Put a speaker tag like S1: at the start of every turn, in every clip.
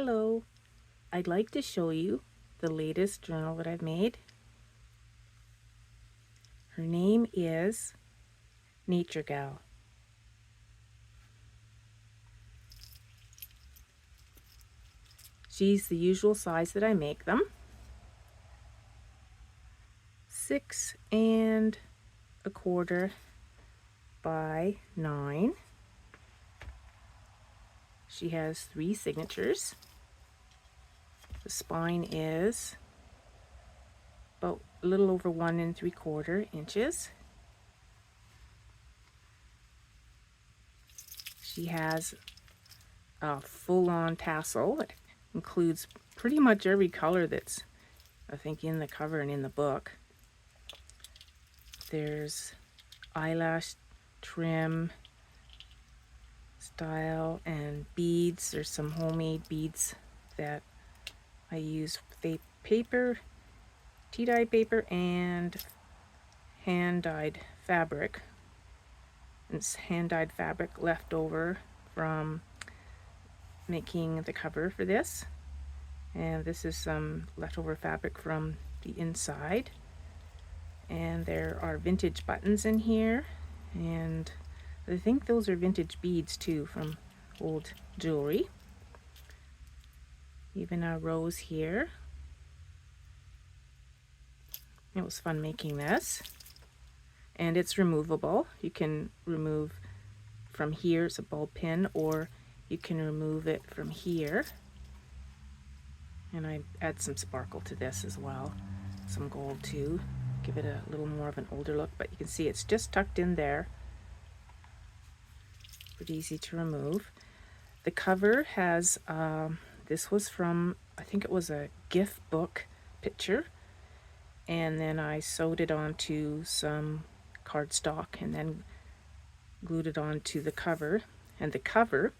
S1: Hello, I'd like to show you the latest journal that I've made. Her name is Nature Gal. She's the usual size that I make them. 6¼ by 9. She has 3 signatures. The spine is about a little over 1¾ inches. She has a full-on tassel. It includes pretty much every color that's, I think, in the cover and in the book. There's eyelash trim, style, and beads. There's some homemade beads that I use paper, tea-dyed paper, and hand-dyed fabric. It's hand-dyed fabric left over from making the cover for this. And this is some leftover fabric from the inside. And there are vintage buttons in here. And I think those are vintage beads too from old jewelry. Even a rose here. It was fun making this. And it's removable. You can remove from here, it's a ball pin, or you can remove it from here. And I add some sparkle to this as well, some gold too, give it a little more of an older look, but you can see it's just tucked in there. Pretty easy to remove. The cover has, this was from, I think it was a gift book picture, and then I sewed it onto some cardstock and then glued it onto the cover. And the cover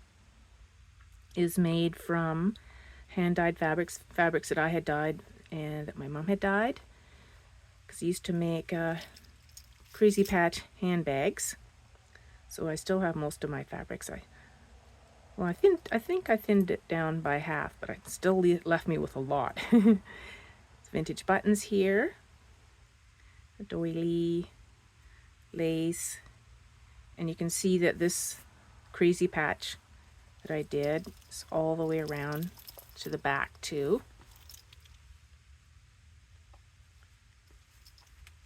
S1: is made from hand-dyed fabrics that I had dyed and that my mom had dyed, because I used to make Crazy Patch handbags. So I still have most of my fabrics. I think I thinned it down by half, but it still left me with a lot. It's vintage buttons here, a doily, lace, and you can see that this Crazy Patch that I did is all the way around to the back too.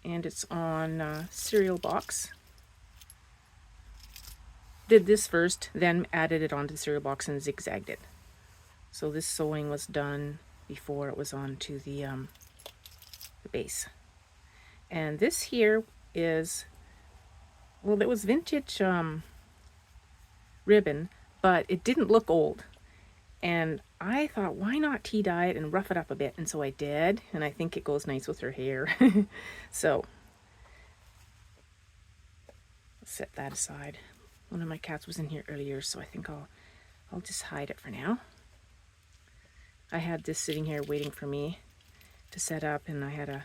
S1: And it's on cereal box. Did this first, then added it onto the cereal box and zigzagged it. So this sewing was done before it was onto the base. And this here is, well, it was vintage ribbon, but it didn't look old. And I thought, why not tea dye it and rough it up a bit? And so I did, and I think it goes nice with her hair. So, let's set that aside. One of my cats was in here earlier, so I think I'll just hide it for now. I had this sitting here waiting for me to set up, and I had a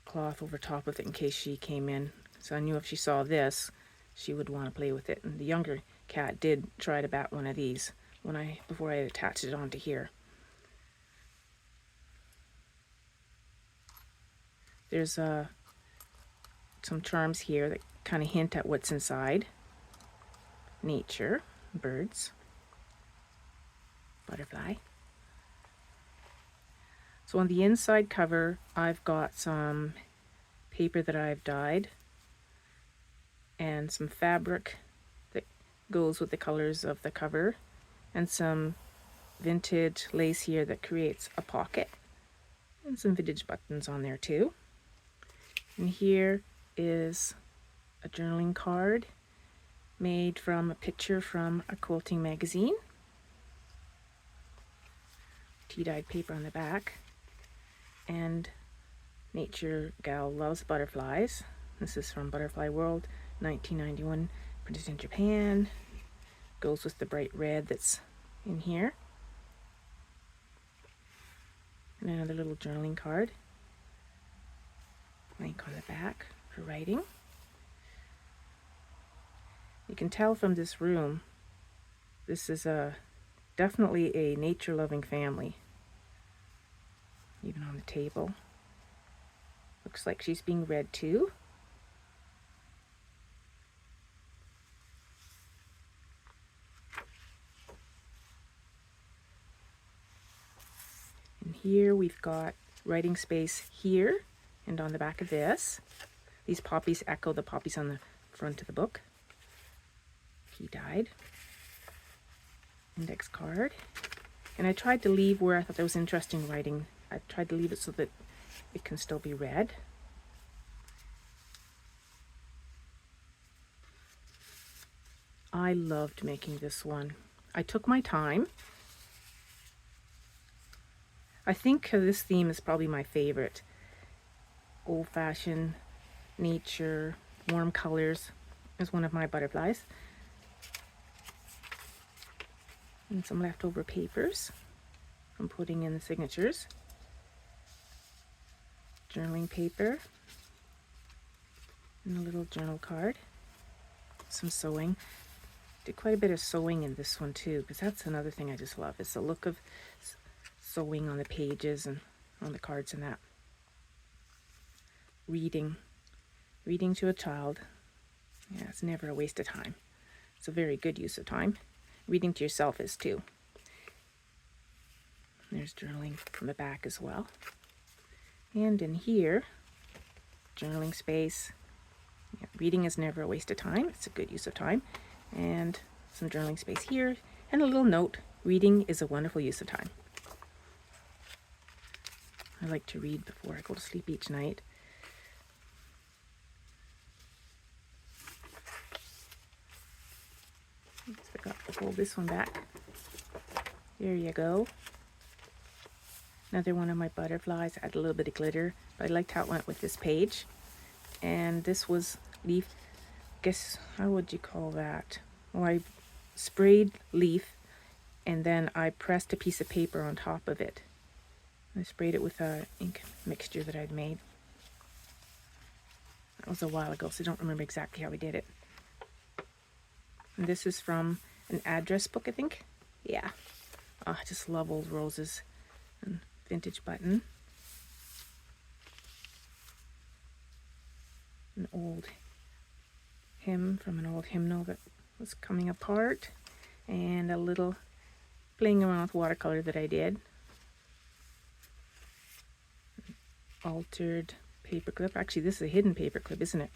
S1: cloth over top of it in case she came in. So I knew if she saw this, she would want to play with it. And the younger cat did try to bat one of these before I attached it onto here. There's some charms here that kind of hint at what's inside. Nature, birds, butterfly. So on the inside cover, I've got some paper that I've dyed and some fabric that goes with the colors of the cover, and some vintage lace here that creates a pocket, and some vintage buttons on there too. And here is a journaling card made from a picture from a quilting magazine. Tea-dyed paper on the back. And Nature Gal Loves Butterflies. This is from Butterfly World, 1991, printed in Japan. Goes with the bright red that's in here. And another little journaling card. Link on the back for writing. You can tell from this room, this is a definitely a nature-loving family. Even on the table. Looks like she's being read to. And here we've got writing space here and on the back of this. These poppies echo the poppies on the front of the book. He died. Index card. And I tried to leave where I thought there was interesting writing. I tried to leave it so that it can still be read. I loved making this one. I took my time. I think this theme is probably my favorite. Old-fashioned, nature, warm colors is one of my butterflies. And some leftover papers from putting in the signatures. Journaling paper. And a little journal card. Some sewing. Did quite a bit of sewing in this one too, because that's another thing I just love, is the look of sewing on the pages and on the cards and that. Reading to a child. Yeah, it's never a waste of time. It's a very good use of time. Reading to yourself is too. There's journaling from the back as well. And in here, journaling space. Yeah, reading is never a waste of time. It's a good use of time. And some journaling space here. And a little note, reading is a wonderful use of time. I like to read before I go to sleep each night. I forgot to hold this one back. There you go. Another one of my butterflies. I had a little bit of glitter, but I liked how it went with this page. And this was leaf, guess, how would you call that? Well, I sprayed leaf and then I pressed a piece of paper on top of it. I sprayed it with a ink mixture that I'd made. That was a while ago, so I don't remember exactly how we did it. And this is from an address book, I think. Yeah. Oh, I just love old roses. And vintage button. An old hymn from an old hymnal that was coming apart. And a little playing around with watercolor that I did. Altered paperclip. Actually, this is a hidden paperclip, isn't it?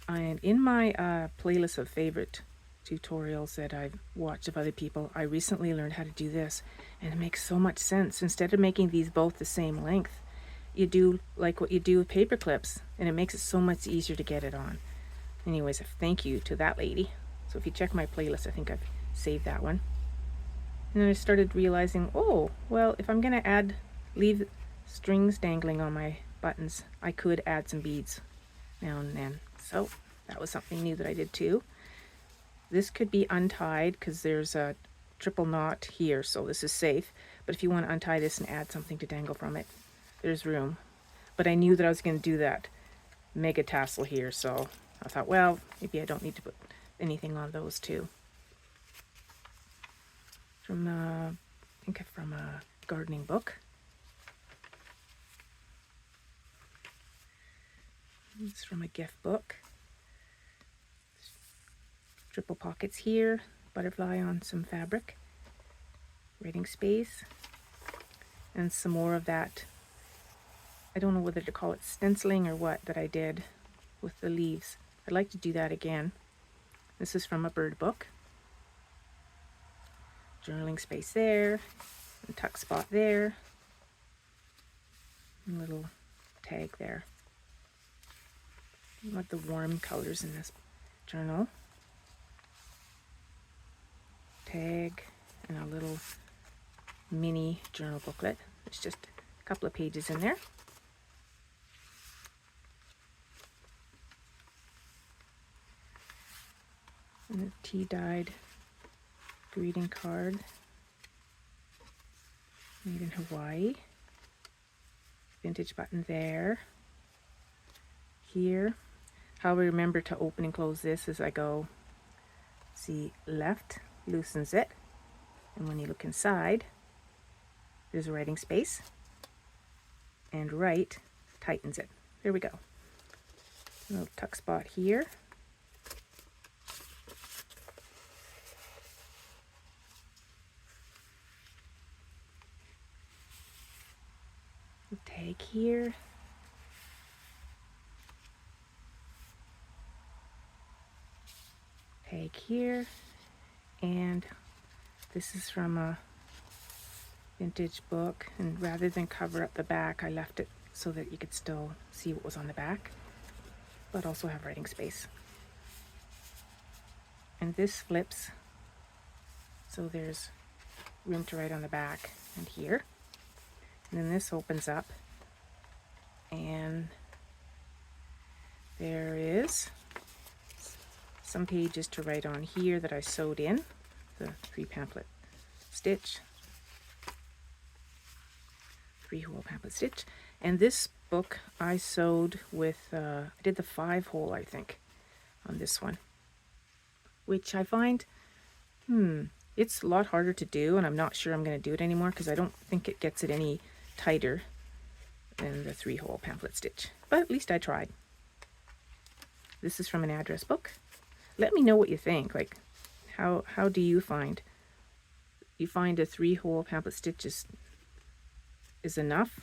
S1: And in my playlist of favorite tutorials that I've watched of other people, I recently learned how to do this, and it makes so much sense. Instead of making these both the same length, you do like what you do with paper clips, and it makes it so much easier to get it on. Anyways, thank you to that lady. So if you check my playlist, I think I've saved that one. And then I started realizing, oh, well, if I'm going to leave strings dangling on my buttons, I could add some beads now and then. So that was something new that I did too. This could be untied because there's a triple knot here, so this is safe. But if you want to untie this and add something to dangle from it, there's room. But I knew that I was going to do that mega tassel here, so I thought, well, maybe I don't need to put anything on those too. From I think from a gardening book. It's from a gift book. Triple pockets here, butterfly on some fabric, writing space, and some more of that. I don't know whether to call it stenciling or what that I did with the leaves. I'd like to do that again. This is from a bird book. Journaling space there, and tuck spot there, and little tag there. I love the warm colors in this journal. Tag and a little mini journal booklet. There's just a couple of pages in there. And a tea-dyed greeting card made in Hawaii. Vintage button there. Here. How I remember to open and close this as I go. See, left loosens it. And when you look inside, there's a writing space, and right tightens it. There we go. A little tuck spot here. Tag here. Tag here. And this is from a vintage book, and rather than cover up the back, I left it so that you could still see what was on the back, but also have writing space. And this flips, so there's room to write on the back and here. And then this opens up, and there is some pages to write on here that I sewed in, the 3 pamphlet stitch, 3-hole pamphlet stitch. And this book I sewed with, I did the 5-hole, I think, on this one, which I find, it's a lot harder to do, and I'm not sure I'm going to do it anymore because I don't think it gets it any tighter than the 3-hole pamphlet stitch, but at least I tried. This is from an address book. Let me know what you think. Like, how do you find? You find a 3-hole pamphlet stitch is enough?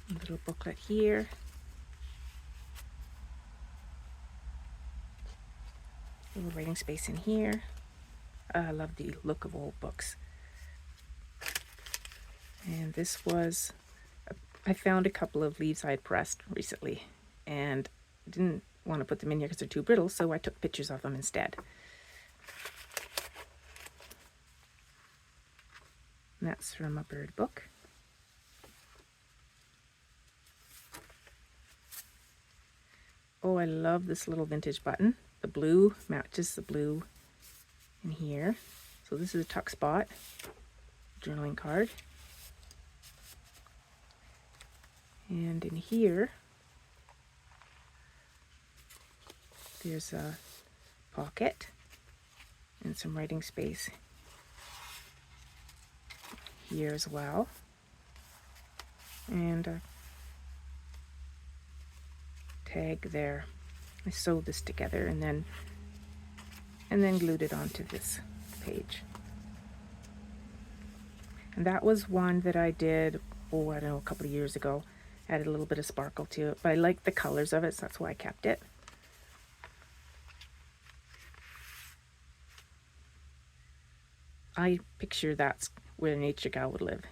S1: A little booklet here. A little writing space in here. I love the look of old books. And this was, I found a couple of leaves I had pressed recently and didn't want to put them in here because they're too brittle, so I took pictures of them instead. And that's from a bird book. Oh, I love this little vintage button. The blue matches the blue in here. So this is a tuck spot, journaling card. And in here, there's a pocket and some writing space here as well. And a tag there. I sewed this together and then glued it onto this page. And that was one that I did, I don't know, a couple of years ago. Added a little bit of sparkle to it, but I liked the colors of it, so that's why I kept it. I picture that's where a nature gal would live.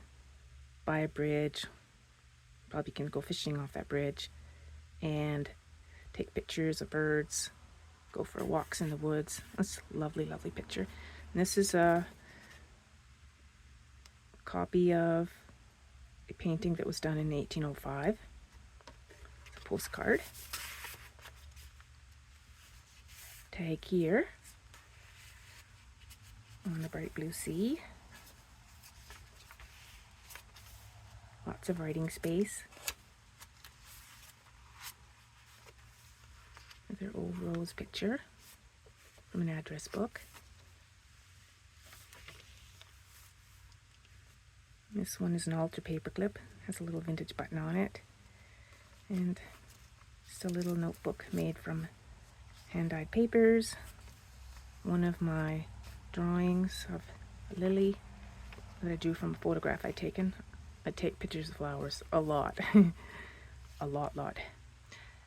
S1: By a bridge, probably can go fishing off that bridge, and take pictures of birds, go for walks in the woods. That's a lovely, lovely picture. And this is a copy of a painting that was done in 1805. It's a postcard. Tag here on the bright blue sea. Lots of writing space. Another old rose picture from an address book. This one is an altar paper clip, has a little vintage button on it, and just a little notebook made from hand-dyed papers. One of my drawings of a lily that I drew from a photograph I'd taken. I take pictures of flowers a lot, a lot.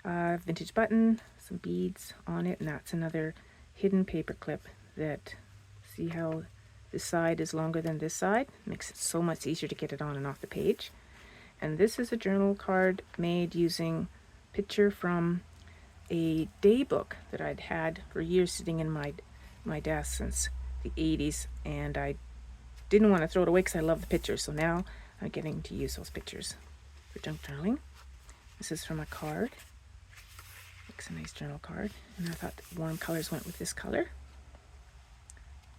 S1: Vintage button, some beads on it, and that's another hidden paper clip that, see how this side is longer than this side? Makes it so much easier to get it on and off the page. And this is a journal card made using picture from a day book that I'd had for years sitting in my desk since the 80s, and I didn't want to throw it away because I love the pictures, so now I'm getting to use those pictures for junk journaling. This is from a card. Looks a nice journal card, and I thought the warm colors went with this color.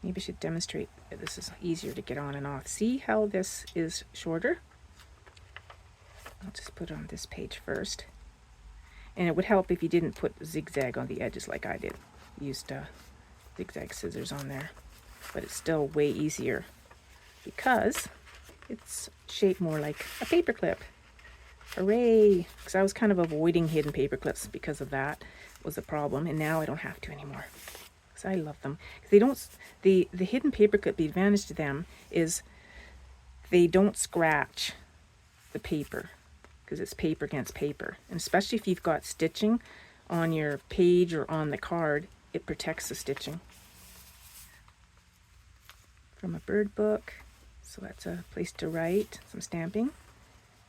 S1: Maybe I should demonstrate that this is easier to get on and off. See how this is shorter? I'll just put it on this page first. And it would help if you didn't put zigzag on the edges like I did. Used zigzag scissors on there. But it's still way easier because it's shaped more like a paper clip. Hooray! Because I was kind of avoiding hidden paper clips because of that was a problem, and now I don't have to anymore. Because I love them. They don't. The hidden paper clip. The advantage to them is they don't scratch the paper because it's paper against paper, and especially if you've got stitching on your page or on the card, it protects the stitching. From a bird book, so that's a place to write, some stamping.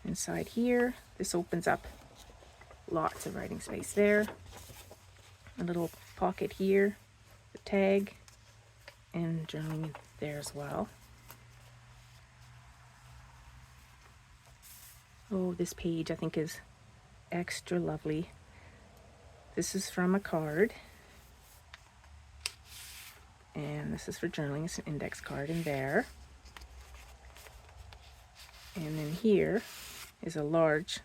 S1: Inside here, this opens up lots of writing space there. A little pocket here, the tag, and journaling there as well. Oh, this page I think is extra lovely. This is from a card. And this is for journaling. It's an index card in there. And then here is a large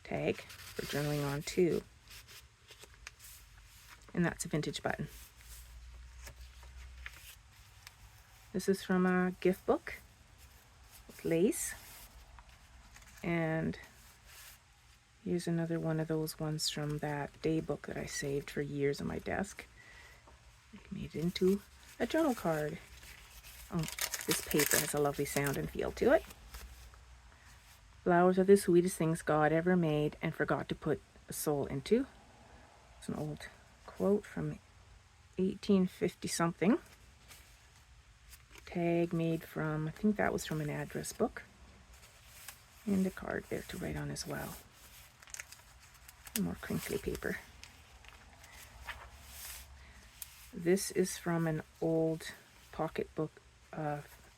S1: tag for journaling on too. And that's a vintage button. This is from a gift book with lace. And here's another one of those ones from that day book that I saved for years on my desk. I made it into a journal card. Oh, this paper has a lovely sound and feel to it. Flowers are the sweetest things God ever made and forgot to put a soul into. It's an old quote from 1850 something. Tag made from, I think that was from an address book. And a card there to write on as well. More crinkly paper. This is from an old pocketbook,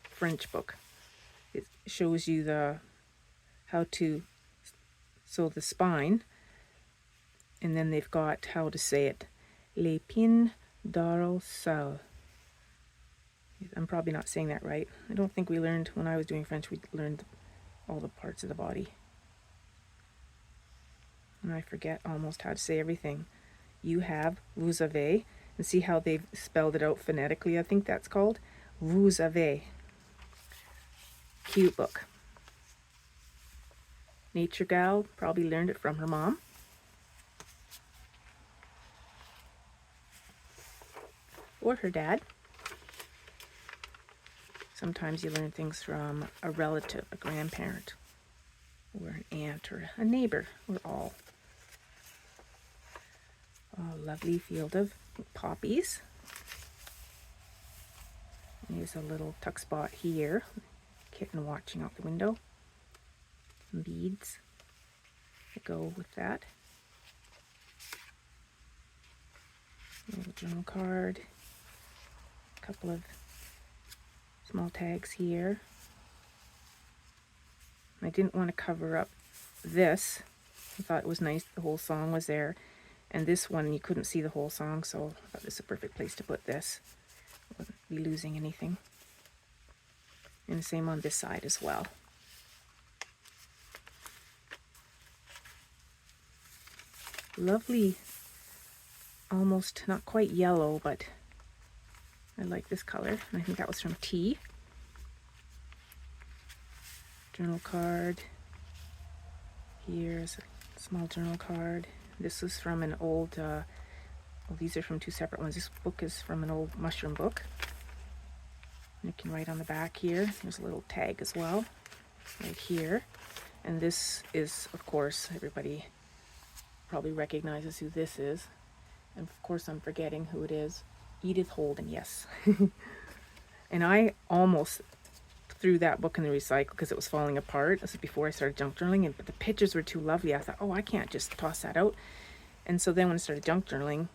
S1: French book. It shows you how to sew the spine, and then they've got how to say it. L'épine dorsale. I'm probably not saying that right. I don't think we learned, when I was doing French, we learned all the parts of the body. And I forget almost how to say everything. You have, vous avez, and see how they've spelled it out phonetically, I think that's called. Vous avez. Cute book. Nature gal, probably learned it from her mom. Or her dad. Sometimes you learn things from a relative, a grandparent, or an aunt, or a neighbor, or all. A lovely field of poppies. There's a little tuck spot here. Kitten watching out the window. Some beads that go with that. A little journal card. A couple of small tags here. I didn't want to cover up this. I thought it was nice the whole song was there. And this one, you couldn't see the whole song, so I thought this was a perfect place to put this. I wouldn't be losing anything. And the same on this side as well. Lovely, almost not quite yellow, but I like this color. And I think that was from Tea. Journal card. Here's a small journal card. This is from an old, well, these are from two separate ones. This book is from an old mushroom book. And you can write on the back here. There's a little tag as well, right here. And this is, of course, everybody probably recognizes who this is. And of course, I'm forgetting who it is. Edith Holden, yes. And I almost threw that book in the recycle because it was falling apart. This is before I started junk journaling, but the pictures were too lovely. I thought, oh, I can't just toss that out. And so then when I started junk journaling,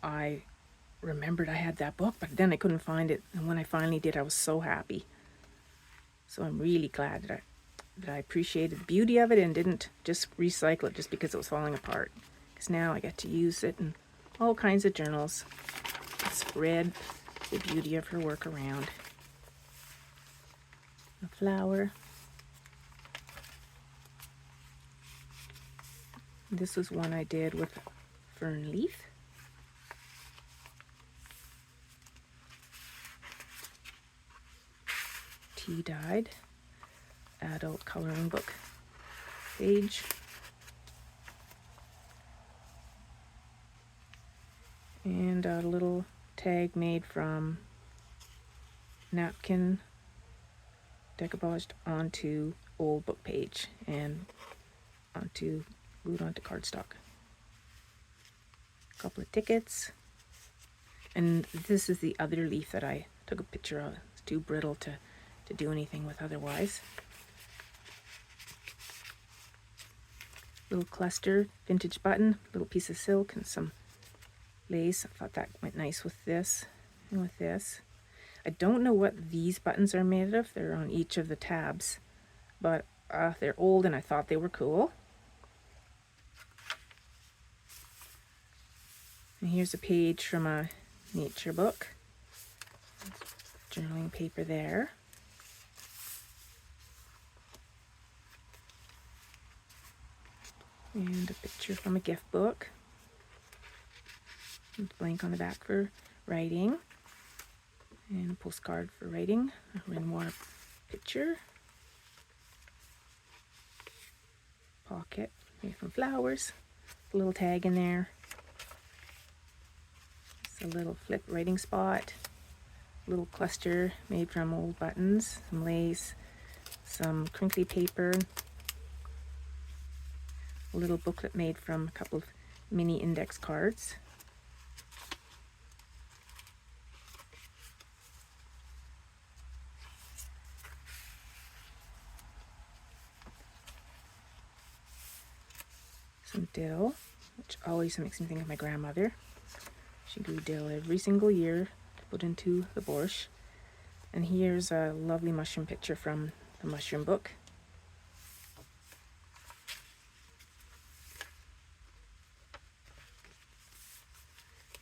S1: I remembered I had that book, but then I couldn't find it. And when I finally did, I was so happy. So I'm really glad that I appreciated the beauty of it and didn't just recycle it just because it was falling apart. Because now I get to use it in all kinds of journals. Spread the beauty of her work around. A flower. This was one I did with fern leaf. Tea dyed adult coloring book page. And a little tag made from napkin decoupaged onto old book page and glued onto cardstock. A couple of tickets. And this is the other leaf that I took a picture of. It's too brittle to do anything with otherwise. Little cluster, vintage button, little piece of silk and some lace. I thought that went nice with this and with this. I don't know what these buttons are made of. They're on each of the tabs, but they're old and I thought they were cool. And here's a page from a nature book. Journaling paper there. And a picture from a gift book. And blank on the back for writing. And a postcard for writing. A Renoir picture. Pocket made from flowers. A little tag in there. It's a little flip writing spot. A little cluster made from old buttons. Some lace. Some crinkly paper. A little booklet made from a couple of mini index cards. Some dill, which always makes me think of my grandmother. She grew dill every single year to put into the borscht. And here's a lovely mushroom picture from the mushroom book.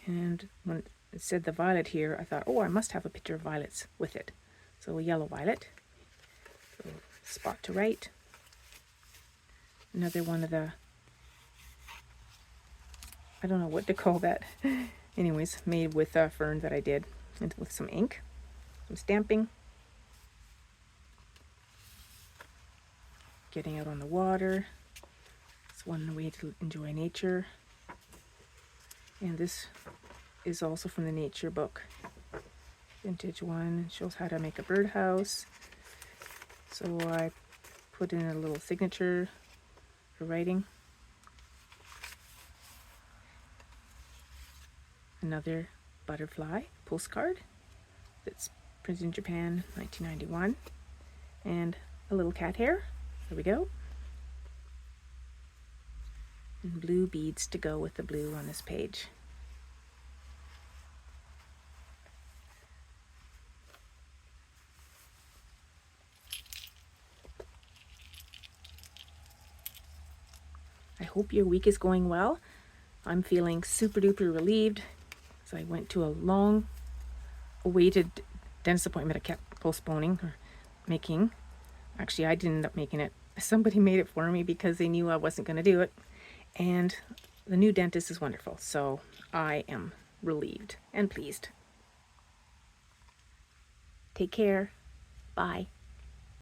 S1: And when it said the violet here, I thought, oh, I must have a picture of violets with it. So a yellow violet. So spot to write. Another one of the, I don't know what to call that. Anyways, made with fern that I did, and with some ink, some stamping. Getting out on the water. It's one way to enjoy nature. And this is also from the nature book. Vintage one. Shows how to make a birdhouse. So I put in a little signature for writing. Another butterfly postcard that's printed in Japan, 1991. And a little cat hair. There we go. And blue beads to go with the blue on this page. I hope your week is going well. I'm feeling super duper relieved. So I went to a long awaited dentist appointment I kept postponing or making. Actually, I didn't end up making it. Somebody made it for me because they knew I wasn't going to do it. And the new dentist is wonderful. So I am relieved and pleased. Take care. Bye.